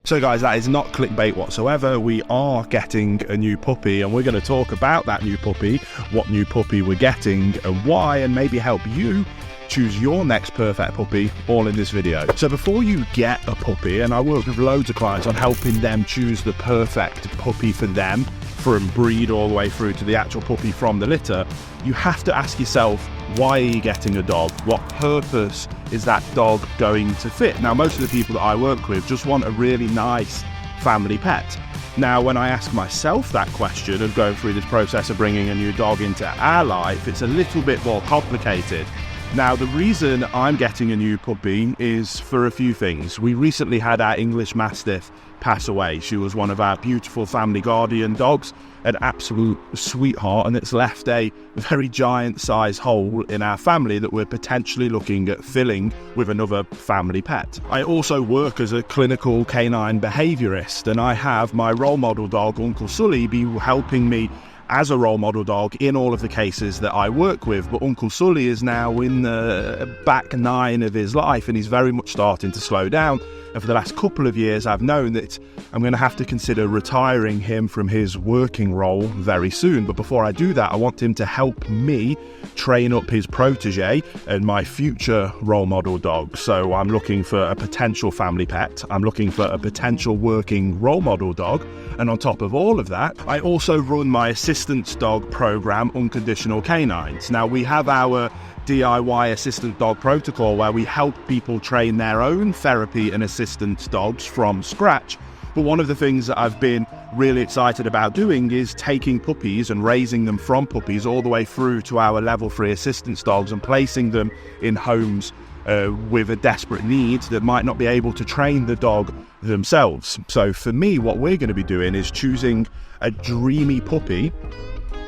So guys, that is not clickbait whatsoever. We are getting a new puppy, and we're going to talk about that new puppy, what new puppy we're getting and why, and maybe help you choose your next perfect puppy, all in this video. So before you get a puppy, and I work with loads of clients on helping them choose the perfect puppy for them, from breed all the way through to the actual puppy from the litter, you have to ask yourself, why are you getting a dog? What purpose is that dog going to fit? Now, most of the people that I work with just want a really nice family pet. Now, when I ask myself that question of going through this process of bringing a new dog into our life, it's a little bit more complicated. Now, the reason I'm getting a new puppy is for a few things. We recently had our English Mastiff pass away. She was one of our beautiful family guardian dogs, an absolute sweetheart, and it's left a very giant size hole in our family that we're potentially looking at filling with another family pet. I also work as a clinical canine behaviourist, and I have my role model dog, Uncle Sully, be helping me as a role model dog in all of the cases that I work with. But Uncle Sully is now in the back 9 of his life, and he's very much starting to slow down. And for the last couple of years, I've known that I'm going to have to consider retiring him from his working role very soon. But before I do that, I want him to help me train up his protege and my future role model dog. So I'm looking for a potential family pet. I'm looking for a potential working role model dog. And on top of all of that, I also run my assistance dog program, Unconditional Canines. Now, we have our DIY assistant dog protocol where we help people train their own therapy and assistance dogs from scratch. But one of the things that I've been really excited about doing is taking puppies and raising them from puppies all the way through to our level 3 assistance dogs and placing them in homes with a desperate need that might not be able to train the dog themselves. So for me, what we're going to be doing is choosing a dreamy puppy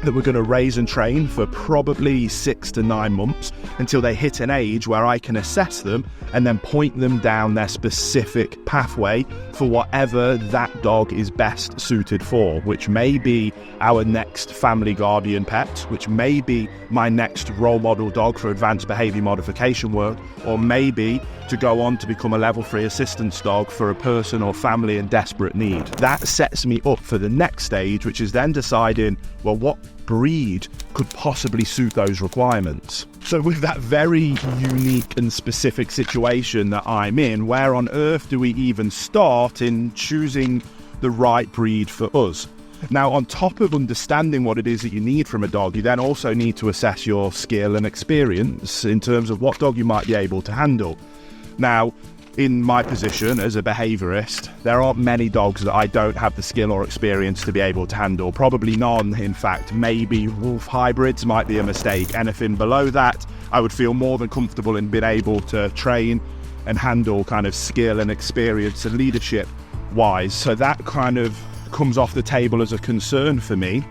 that we're going to raise and train for probably 6 to 9 months until they hit an age where I can assess them and then point them down their specific pathway for whatever that dog is best suited for, which may be our next family guardian pet, which may be my next role model dog for advanced behaviour modification work, or maybe to go on to become a level 3 assistance dog for a person or family in desperate need. That sets me up for the next stage, which is then deciding, well, what breed could possibly suit those requirements. So with that very unique and specific situation that I'm in, where on earth do we even start in choosing the right breed for us? Now, on top of understanding what it is that you need from a dog, you then also need to assess your skill and experience in terms of what dog you might be able to handle. Now, in my position as a behaviourist, there aren't many dogs that I don't have the skill or experience to be able to handle. Probably none, in fact. Maybe wolf hybrids might be a mistake. Anything below that, I would feel more than comfortable in being able to train and handle kind of skill and experience and leadership wise. So that kind of comes off the table as a concern for me.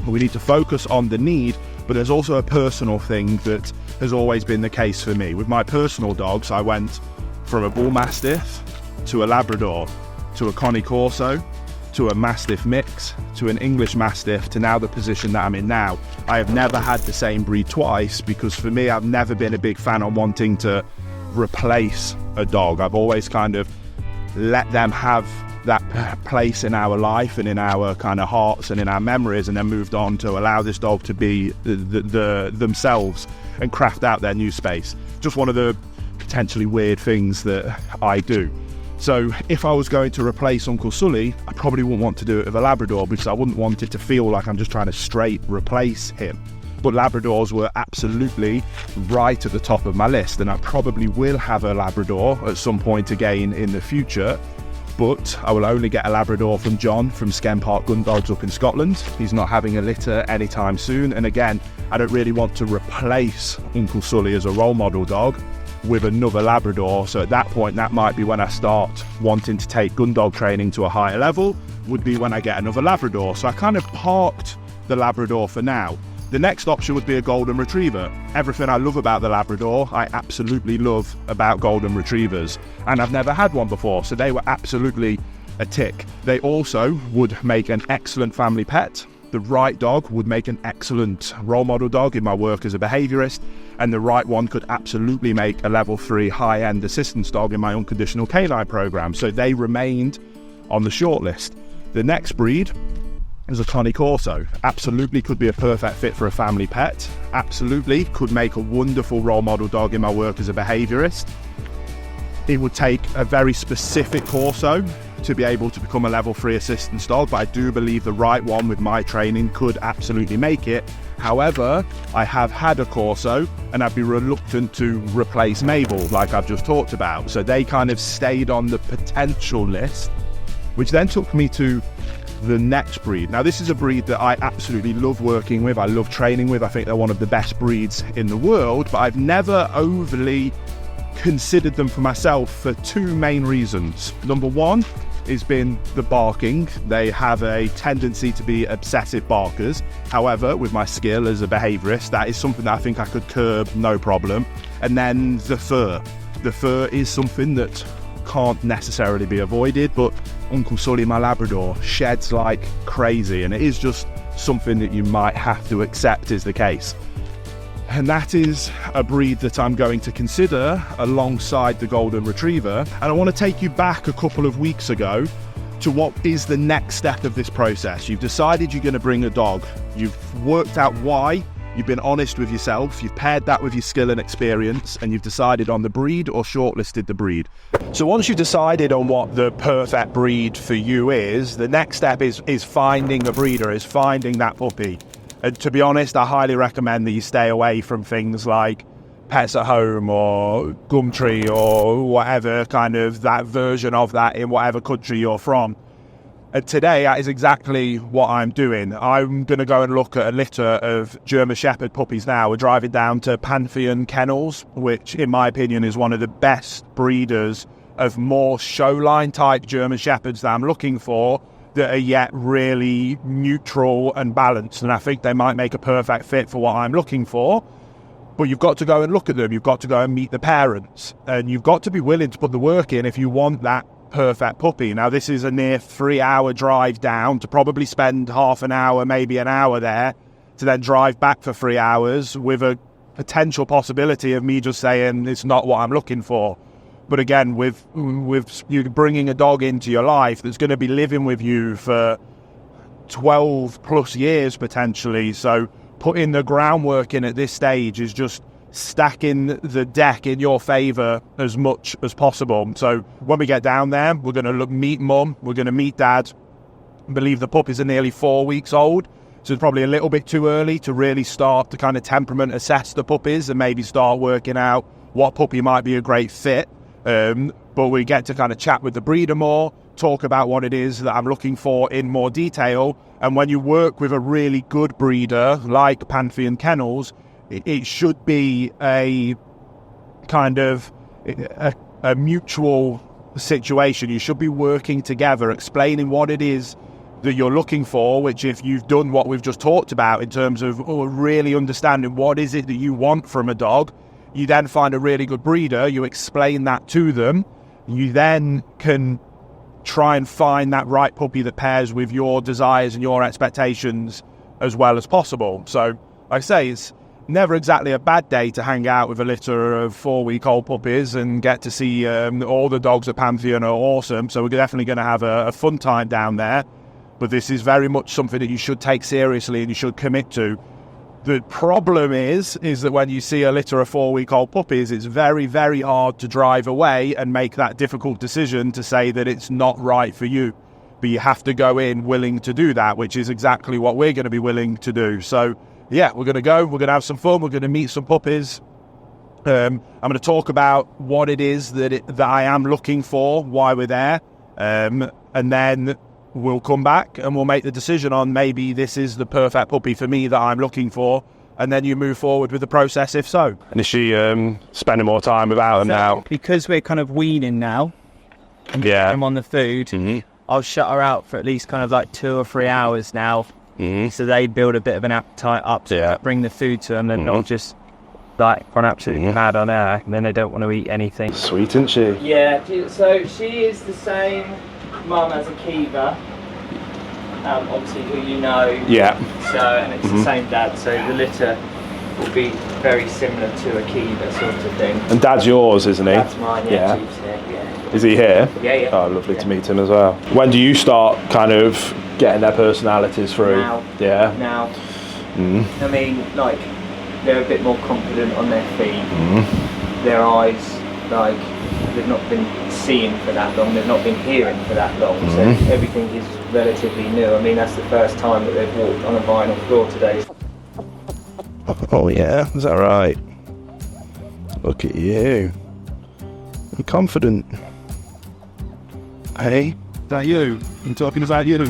We need to focus on the need, but there's also a personal thing that has always been the case for me. With my personal dogs, I went from a bull mastiff to a Labrador to a Connie Corso to a Mastiff mix to an English Mastiff to now the position that I'm in now. I have never had the same breed twice because for me, I've never been a big fan on wanting to replace a dog. I've always kind of let them have that place in our life and in our kind of hearts and in our memories, and then moved on to allow this dog to be themselves and craft out their new space. Just one of the potentially weird things that I do. So if I was going to replace Uncle Sully, I probably wouldn't want to do it with a Labrador because I wouldn't want it to feel like I'm just trying to straight replace him. But Labradors were absolutely right at the top of my list, and I probably will have a Labrador at some point again in the future. But I will only get a Labrador from John from Skene Park Gun Dogs up in Scotland. He's not having a litter anytime soon. And again, I don't really want to replace Uncle Sully as a role model dog with another Labrador. So at that point, that might be when I start wanting to take gun dog training to a higher level, would be when I get another Labrador. So I kind of parked the Labrador for now. The next option would be a Golden Retriever. Everything I love about the Labrador, I absolutely love about Golden Retrievers. And I've never had one before, so they were absolutely a tick. They also would make an excellent family pet. The right dog would make an excellent role model dog in my work as a behaviourist, and the right one could absolutely make a level 3 high-end assistance dog in my unconditional canine program. So they remained on the shortlist. The next breed is a Cane Corso. Absolutely could be a perfect fit for a family pet. Absolutely could make a wonderful role model dog in my work as a behaviourist. It would take a very specific Corso to be able to become a level 3 assistance dog, but I do believe the right one with my training could absolutely make it. However, I have had a Corso and I'd be reluctant to replace Mabel, like I've just talked about. So they kind of stayed on the potential list, which then took me to the next breed. Now, this is a breed that I absolutely love working with. I love training with. I think they're one of the best breeds in the world, but I've never overly considered them for myself for two main reasons. Number one has been the barking. They have a tendency to be obsessive barkers. However, with my skill as a behaviourist, that is something that I think I could curb, no problem. And then the fur. The fur is something that can't necessarily be avoided, but Uncle Sully, my Labrador, sheds like crazy, and it is just something that you might have to accept is the case. And that is a breed that I'm going to consider alongside the Golden Retriever. And I want to take you back a couple of weeks ago to what is the next step of this process. You've decided you're going to bring a dog. You've worked out why. You've been honest with yourself. You've paired that with your skill and experience, and you've decided on the breed or shortlisted the breed. So once you've decided on what the perfect breed for you is, the next step is finding a breeder, is finding that puppy. And to be honest, I highly recommend that you stay away from things like Pets at Home or Gumtree or whatever kind of that version of that in whatever country you're from. And today, that is exactly what I'm doing. I'm going to go and look at a litter of German Shepherd puppies now. We're driving down to Pantheon Kennels, which in my opinion is one of the best breeders of more showline type German Shepherds that I'm looking for, that are yet really neutral and balanced, and I think they might make a perfect fit for what I'm looking for. But you've got to go and look at them, you've got to go and meet the parents, and you've got to be willing to put the work in if you want that perfect puppy. Now, this is a near 3-hour drive down to probably spend half an hour, maybe an hour there, to then drive back for 3 hours with a potential possibility of me just saying it's not what I'm looking for. But again, with you bringing a dog into your life that's going to be living with you for 12 plus years potentially, so putting the groundwork in at this stage is just stacking the deck in your favour as much as possible. So when we get down there, we're going to meet Mum, we're going to meet Dad. I believe the puppies are nearly 4 weeks old, so it's probably a little bit too early to really start to kind of temperament assess the puppies and maybe start working out what puppy might be a great fit. But we get to kind of chat with the breeder more, talk about what it is that I'm looking for in more detail. And when you work with a really good breeder like Pantheon Kennels, it should be a kind of a mutual situation. You should be working together, explaining what it is that you're looking for, which if you've done what we've just talked about in terms of really understanding what is it that you want from a dog, you then find a really good breeder, you explain that to them, you then can try and find that right puppy that pairs with your desires and your expectations as well as possible. So, like I say, it's never exactly a bad day to hang out with a litter of 4-week-old puppies and get to see all the dogs at Pantheon are awesome, so we're definitely going to have a fun time down there. But this is very much something that you should take seriously and you should commit to. The problem is that when you see a litter of 4-week-old puppies, it's very, very hard to drive away and make that difficult decision to say that it's not right for you. But you have to go in willing to do that, which is exactly what we're going to be willing to do. So, yeah, we're going to have some fun, we're going to meet some puppies. I'm going to talk about what it is that I am looking for, why we're there, and then we'll come back and we'll make the decision on maybe this is the perfect puppy for me that I'm looking for, and then you move forward with the process if so. And is she spending more time without them now? Because we're kind of weaning now, and I'm on the food, I'll shut her out for at least kind of like 2 or 3 hours now, so they build a bit of an appetite up to bring the food to them, and not just like gone absolutely mad on her, and then they don't want to eat anything. Sweet, isn't she? Yeah, so she is the same mum as Akiva, obviously who you know. Yeah. So, and it's the same dad, so the litter will be very similar to a Kiva sort of thing. And Dad's yours, isn't he? That's mine, yeah. Yeah. Is he here? Yeah. Oh, lovely to meet him as well. When do you start kind of getting their personalities through? Now. Yeah. Now. I mean, like, they're a bit more confident on their feet. Their eyes, like, they've not been seeing for that long, they've not been hearing for that long, so everything is relatively new. I mean, that's the first time that they've walked on a vinyl floor today. Oh yeah, is that right? Look at you. I'm confident. Hey, is that you? I'm talking about you.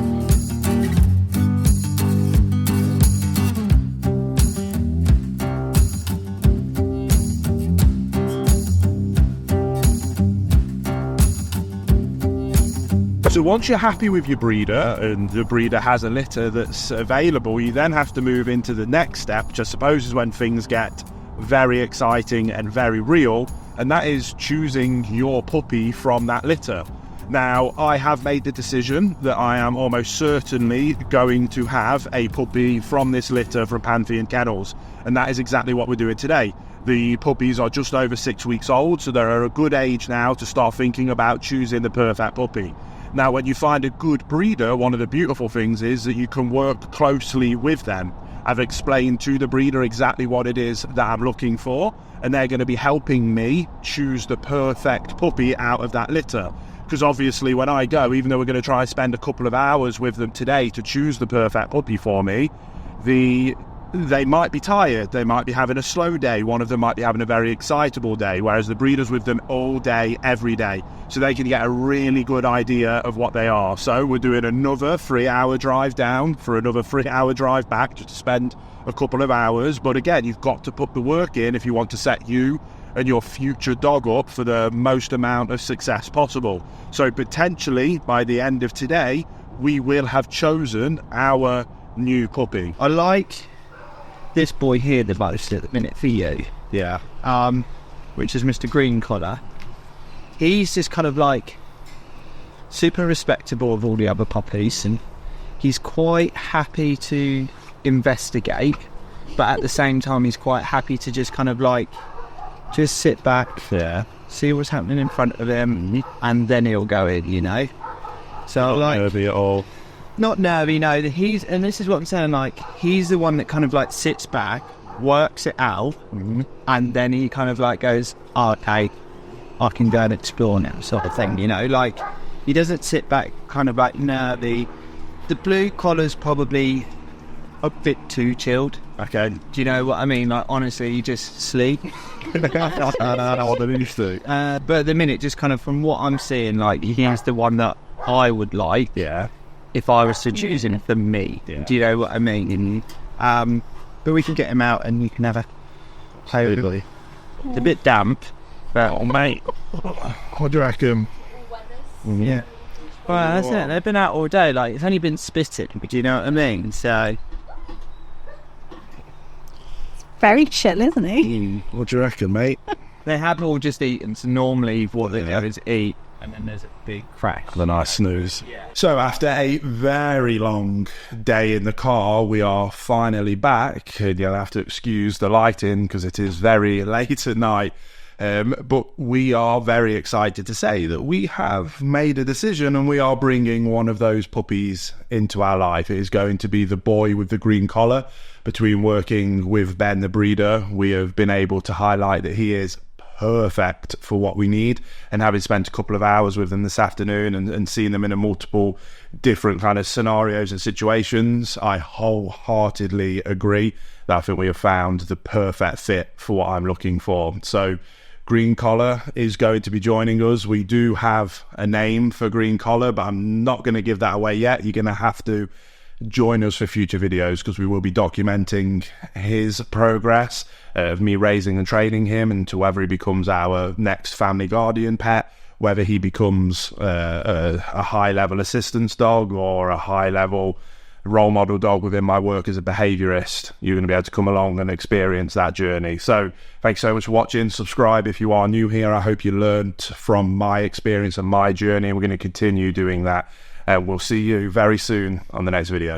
So once you're happy with your breeder and the breeder has a litter that's available, you then have to move into the next step, which I suppose is when things get very exciting and very real, and that is choosing your puppy from that litter. Now, I have made the decision that I am almost certainly going to have a puppy from this litter from Pantheon Kennels, and that is exactly what we're doing today. The puppies are just over 6 weeks old, so they're a good age now to start thinking about choosing the perfect puppy. Now, when you find a good breeder, one of the beautiful things is that you can work closely with them. I've explained to the breeder exactly what it is that I'm looking for, and they're going to be helping me choose the perfect puppy out of that litter. Because obviously when I go, even though we're going to try and spend a couple of hours with them today to choose the perfect puppy for me, they might be tired, they might be having a slow day, one of them might be having a very excitable day, whereas the breeder's with them all day, every day, so they can get a really good idea of what they are. So we're doing another 3-hour drive down for another 3-hour drive back, just to spend a couple of hours. But again, you've got to put the work in if you want to set you and your future dog up for the most amount of success possible. So potentially by the end of today, we will have chosen our new puppy. I like this boy here the most at the minute for you. Yeah. Which is Mr. Green Collar. He's just kind of like super respectable of all the other puppies, and he's quite happy to investigate, but at the same time he's quite happy to just kind of like just sit back, see what's happening in front of him, and then he'll go in, you know. So not like nervy at all. Not nervy, no. And this is what I'm saying, like, he's the one that kind of like sits back, works it out, and then he kind of like goes, oh, okay, I can go and explore now, sort of thing, you know. Like, he doesn't sit back kind of like nervy. The blue collar's probably a bit too chilled. Okay. Do you know what I mean? Like, honestly, you just sleep. What I used to. But at the minute, just kind of from what I'm seeing, like, he has the one that I would like. Yeah. If I was to choose him for me. Yeah. Do you know what I mean? But we can get him out and you can have a play with him. It's a bit damp, but... Oh, mate. What do you reckon? Yeah. Well, that's it. They've been out all day. Like, it's only been spitting. Do you know what I mean? So... Very chill, isn't he? What do you reckon, mate? They have all just eaten, so normally what they do is eat, and then there's a big crash. The nice snooze. Yeah. So after a very long day in the car, we are finally back. And you'll have to excuse the lighting because it is very late at night. But we are very excited to say that we have made a decision and we are bringing one of those puppies into our life. It is going to be the boy with the green collar. Between working with Ben the breeder, we have been able to highlight that he is perfect for what we need, and having spent a couple of hours with them this afternoon and seeing them in a multiple different kind of scenarios and situations, I wholeheartedly agree that I think we have found the perfect fit for what I'm looking for. So Green Collar is going to be joining us. We do have a name for Green Collar, but I'm not going to give that away yet. You're going to have to join us for future videos because we will be documenting his progress of me raising and training him, and to whether he becomes our next family guardian pet, whether he becomes a high-level assistance dog or a high-level role model dog within my work as a behaviorist. You're going to be able to come along and experience that journey. So thanks so much for watching. Subscribe if you are new here. I hope you learned from my experience and my journey, and we're going to continue doing that. And we'll see you very soon on the next video.